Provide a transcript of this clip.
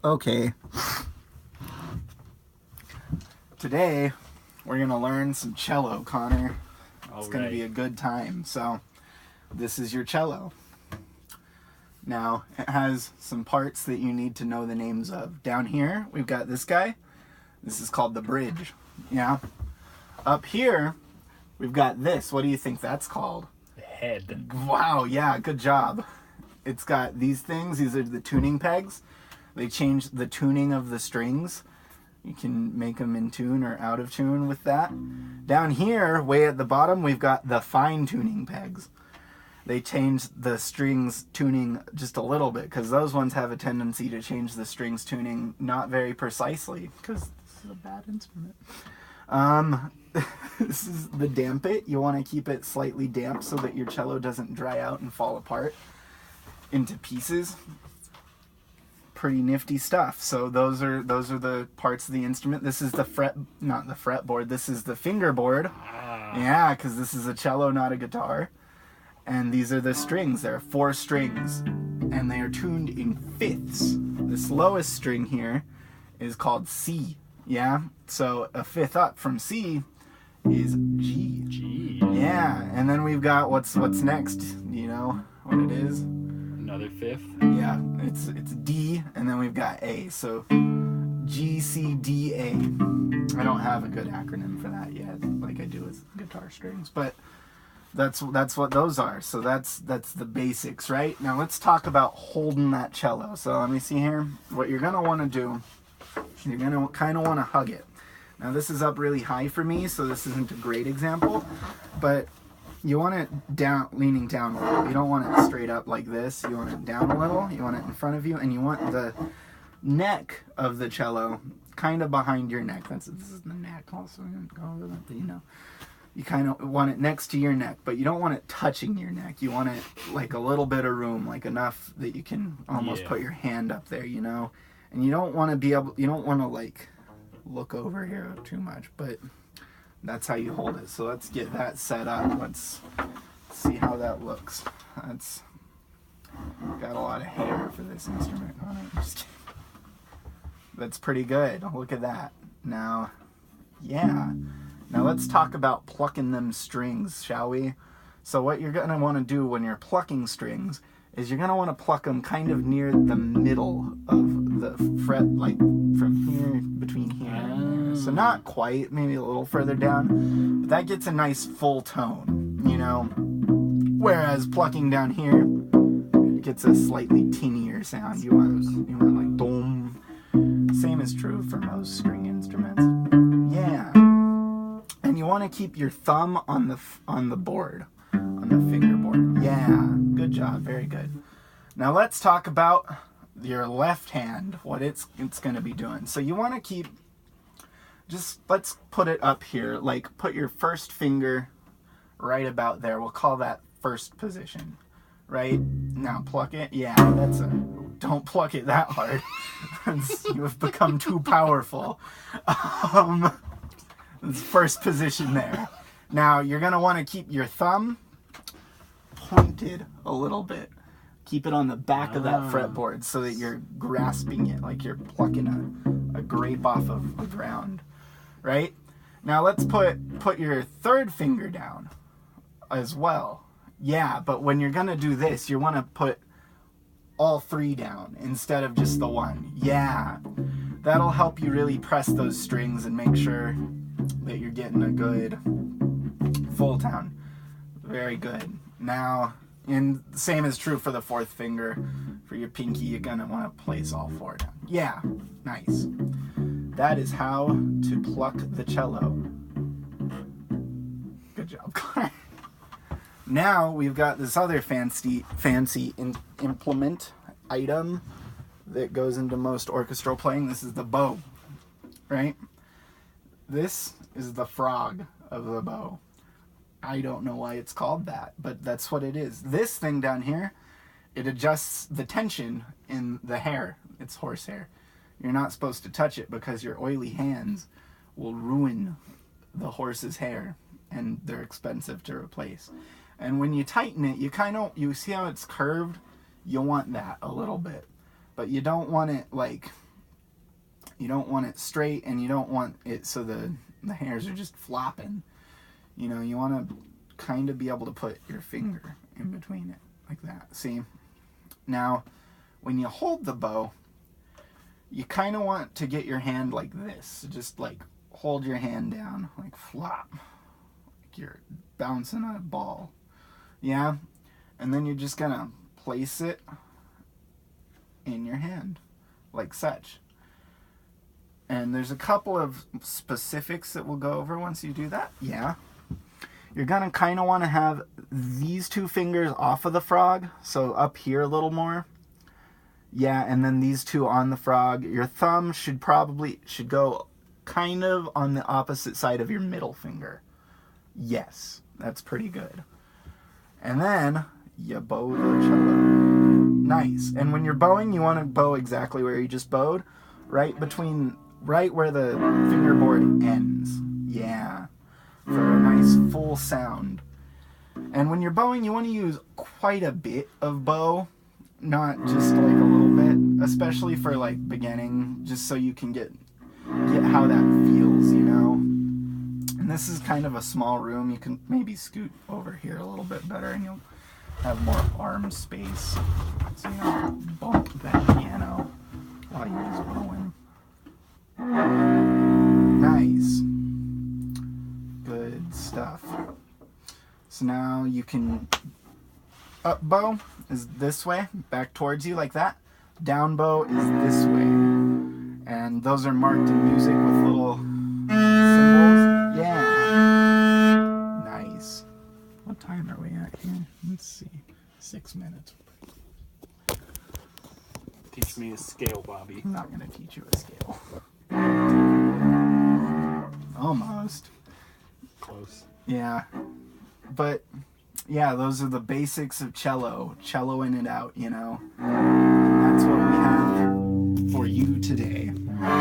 Okay. Today, we're going to learn some cello, Connor. It's going to be a good time. So, this is your cello. Now, it has some parts that you need to know the names of. Down here, we've got this guy. This is called the bridge. Yeah. Up here, we've got this. What do you think that's called? Head. Wow, yeah, good job. It's got these things. These are the tuning pegs. They change the tuning of the strings. You can make them in tune or out of tune with that. Down here, way at the bottom, we've got the fine tuning pegs. They change the strings tuning just a little bit because those ones have a tendency to change the strings tuning not very precisely because this is a bad instrument. This is the damp it. You want to keep it slightly damp so that your cello doesn't dry out and fall apart into pieces. Pretty nifty stuff. So those are the parts of the instrument. This is the not the fretboard. This is the fingerboard. Yeah, because this is a cello, not a guitar. And these are the strings. There are 4 strings, and they are tuned in fifths. This lowest string here is called C. Yeah, so a fifth up from C is G. G. Yeah, and then we've got what's next. Do you know what it is? Another fifth. Yeah, it's D, and then we've got A. So G, C, D, A. I don't have a good acronym for that yet, like I do with guitar strings, but that's what those are. So that's the basics, right? Now let's talk about holding that cello. So let me see here. What you're gonna want to do, you're gonna kind of want to hug it. Now this is up really high for me, so this isn't a great example, but you want it down, leaning down a little. You don't want it straight up like this. You want it down a little. You want it in front of you, and you want the neck of the cello kind of behind your neck. This is the neck also. I'm gonna go over that, but you know. You kind of want it next to your neck, but you don't want it touching your neck. You want it like a little bit of room, like enough that you can almost put your hand up there, you know? And you don't want to like look over here too much, but that's how you hold it. So let's get that set up. Let's see how that looks. That's got a lot of hair for this instrument on it. Just kidding. That's pretty good. Look at that. Now, yeah. Now let's talk about plucking them strings, shall we? So what you're going to want to do when you're plucking strings is you're going to want to pluck them kind of near the middle of the fret, like from here, between here and there. So not quite, maybe a little further down, but that gets a nice full tone, you know? Whereas plucking down here, it gets a slightly tinier sound. You want like boom. Same is true for most string instruments. Yeah. And you want to keep your thumb on the board, on the fingerboard. Yeah, good job, very good. Now let's talk about your left hand, what it's going to be doing. So you want to keep, let's put it up here, like put your first finger right about there. We'll call that first position, right? Now pluck it. Yeah, don't pluck it that hard. You have become too powerful. First position there. Now you're going to want to keep your thumb pointed a little bit. Keep it on the back of that fretboard so that you're grasping it like you're plucking a grape off of the ground. Right? Now let's put your third finger down as well. Yeah, but when you're going to do this, you want to put all 3 down instead of just the 1. Yeah. That'll help you really press those strings and make sure that you're getting a good full tone. Very good. Now, and the same is true for the 4th finger. For your pinky, you're going to want to place all 4 down. Yeah, nice. That is how to pluck the cello. Good job, Connor. Now, we've got this other fancy implement item that goes into most orchestral playing. This is the bow, right? This is the frog of the bow. I don't know why it's called that, but that's what it is. This thing down here, it adjusts the tension in the hair. It's horsehair. You're not supposed to touch it because your oily hands will ruin the horse's hair, and they're expensive to replace. And when you tighten it, you see how it's curved? You want that a little bit. But you don't want it like You don't want it straight, and you don't want it so the hairs are just flopping. You know, you want to kind of be able to put your finger in between it, like that. See? Now, when you hold the bow, you kind of want to get your hand like this. Just like hold your hand down, like flop. Like you're bouncing a ball. Yeah? And then you're just going to place it in your hand, like such. And there's a couple of specifics that we'll go over once you do that. Yeah. You're going to kind of want to have these two fingers off of the frog, so up here a little more. Yeah, and then these two on the frog. Your thumb should go kind of on the opposite side of your middle finger. Yes, that's pretty good. And then you bow the cello. Nice. And when you're bowing, you want to bow exactly where you just bowed, right where the fingerboard ends. Yeah. For a nice full sound. And when you're bowing, you want to use quite a bit of bow, not just like a little bit, especially for like beginning, just so you can get how that feels, you know. And this is kind of a small room. You can maybe scoot over here a little bit better, and you'll have more arm space, so you don't bump that piano while you're just bowing. Nice. Good stuff. So now you can up bow is this way, back towards you like that. Down bow is this way. And those are marked in music with little symbols. Yeah. Nice. What time are we at here? Let's see. 6 minutes. Teach me a scale, Bobby. I'm not going to teach you a scale. Almost. Close. Yeah. But, yeah, those are the basics of cello. Celloing it out, you know. That's what we have for you today.